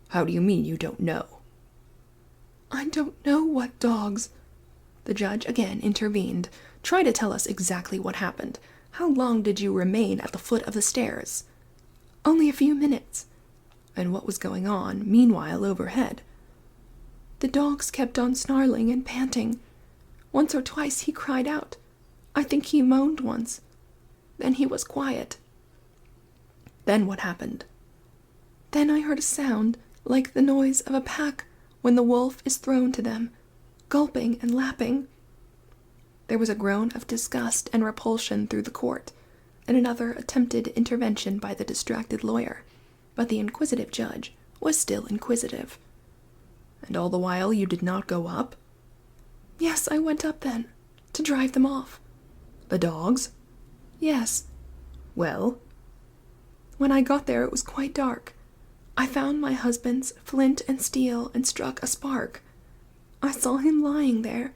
"How do you mean you don't know?" "I don't know what dogs." The judge again intervened. "Try to tell us exactly what happened. How long did you remain at the foot of the stairs?" "Only a few minutes." "And what was going on, meanwhile, overhead?" "The dogs kept on snarling and panting. Once or twice he cried out. I think he moaned once. Then he was quiet." "Then what happened?" "Then I heard a sound like the noise of a pack when the wolf is thrown to them, gulping and lapping." There was a groan of disgust and repulsion through the court, and another attempted intervention by the distracted lawyer, but the inquisitive judge was still inquisitive. "And all the while you did not go up?" "Yes, I went up then, to drive them off." "The dogs?" "Yes." "Well?" "When I got there it was quite dark. I found my husband's flint and steel and struck a spark. I saw him lying there.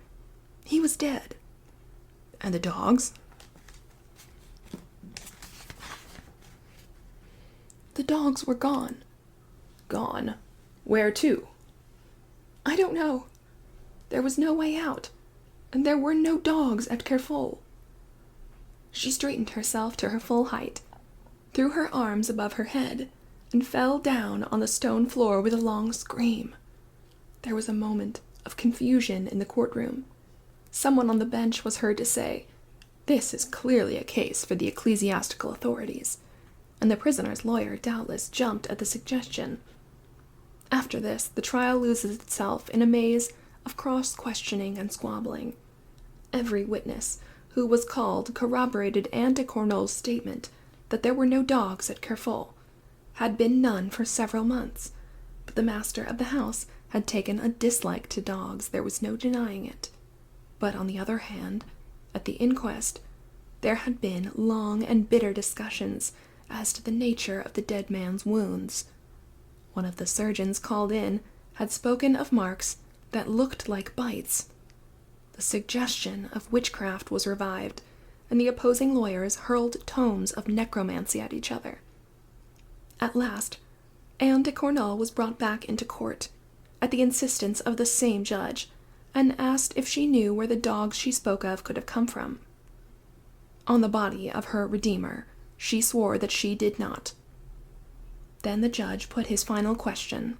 He was dead." "And the dogs?" "The dogs were gone." "Gone? Where to?" "I don't know. There was no way out, and there were no dogs at Kerfol." She straightened herself to her full height, threw her arms above her head, and fell down on the stone floor with a long scream. There was a moment of confusion in the courtroom. Someone on the bench was heard to say, "This is clearly a case for the ecclesiastical authorities," and the prisoner's lawyer doubtless jumped at the suggestion. After this, the trial loses itself in a maze of cross-questioning and squabbling. Every witness who was called corroborated Anne de Cornol's statement that there were no dogs at Kerfol. Had been none for several months, but the master of the house had taken a dislike to dogs, there was no denying it. But on the other hand, at the inquest, there had been long and bitter discussions as to the nature of the dead man's wounds. One of the surgeons called in had spoken of marks that looked like bites. The suggestion of witchcraft was revived, and the opposing lawyers hurled tomes of necromancy at each other. At last, Anne de Cornol was brought back into court, at the insistence of the same judge, and asked if she knew where the dogs she spoke of could have come from. On the body of her redeemer, she swore that she did not. Then the judge put his final question.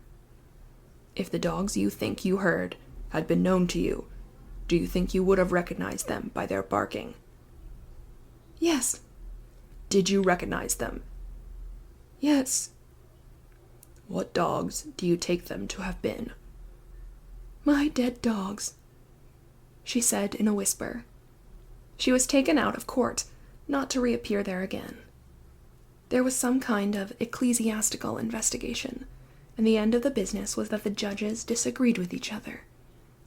"If the dogs you think you heard had been known to you, do you think you would have recognized them by their barking?" "Yes." "Did you recognize them?" "Yes." "What dogs do you take them to have been?" "My dead dogs," she said in a whisper. She was taken out of court, not to reappear there again. There was some kind of ecclesiastical investigation, and the end of the business was that the judges disagreed with each other,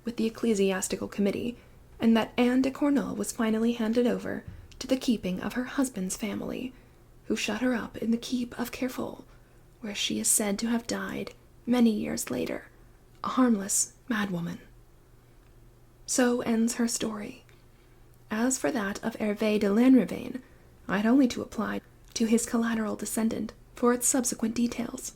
with the ecclesiastical committee, and that Anne de Cornul was finally handed over to the keeping of her husband's family, who shut her up in the keep of Kerfol, where she is said to have died many years later, a harmless madwoman. So ends her story. As for that of Hervé de Lanrivain, I had only to apply to his collateral descendant for its subsequent details,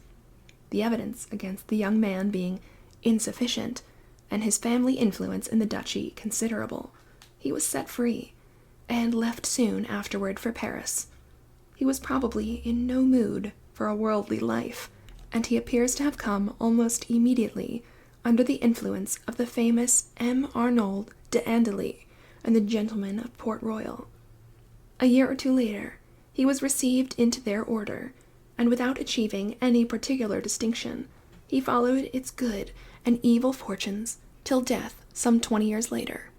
the evidence against the young man being insufficient, and his family influence in the duchy considerable. He was set free, and left soon afterward for Paris. He was probably in no mood for a worldly life, and he appears to have come almost immediately under the influence of the famous M. Arnauld de Andilly and the gentlemen of Port Royal. A year or two later, he was received into their order, and without achieving any particular distinction, he followed its good and evil fortunes till death some 20 years later.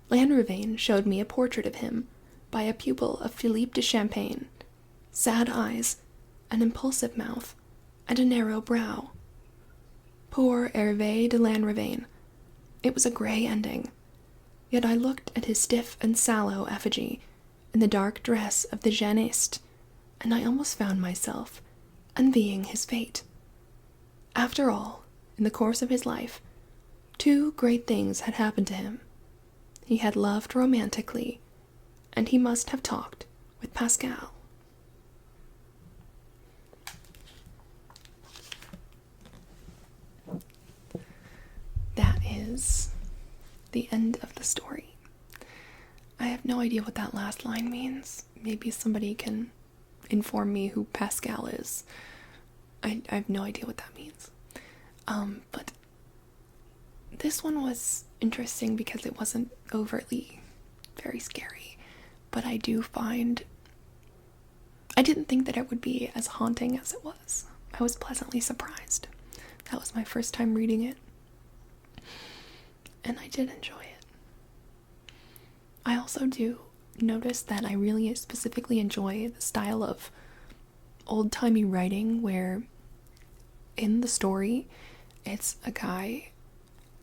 Lanrivain showed me a portrait of him by a pupil of Philippe de Champagne, sad eyes, an impulsive mouth, and a narrow brow. Poor Hervé de Lanrivain. It was a grey ending, yet I looked at his stiff and sallow effigy in the dark dress of the Janiste, and I almost found myself envying his fate. After all, in the course of his life, 2 great things had happened to him. He had loved romantically, and he must have talked with Pascal. That is the end of the story. I have no idea what that last line means. Maybe somebody can inform me who Pascal is. I have no idea what that means. But this one was interesting because it wasn't overtly very scary. But I didn't think that it would be as haunting as it was. I was pleasantly surprised. That was my first time reading it, and I did enjoy it. I also do notice that I really specifically enjoy the style of old-timey writing where in the story it's a guy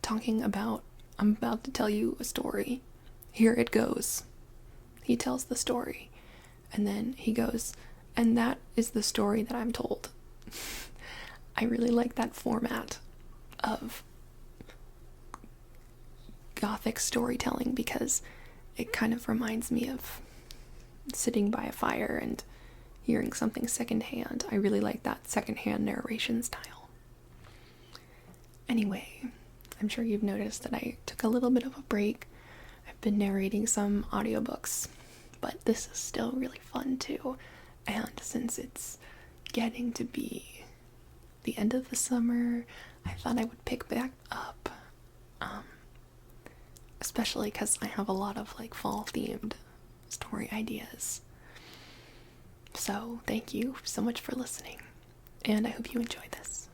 talking about, I'm about to tell you a story. Here it goes. He tells the story, and then he goes, and that is the story that I'm told. I really like that format of Gothic storytelling because it kind of reminds me of sitting by a fire and hearing something secondhand. I really like that secondhand narration style. Anyway, I'm sure you've noticed that I took a little bit of a break. I've been narrating some audiobooks, but this is still really fun too. And since it's getting to be the end of the summer, I thought I would pick back up. Especially because I have a lot of fall themed story ideas. So thank you so much for listening, and I hope you enjoyed this.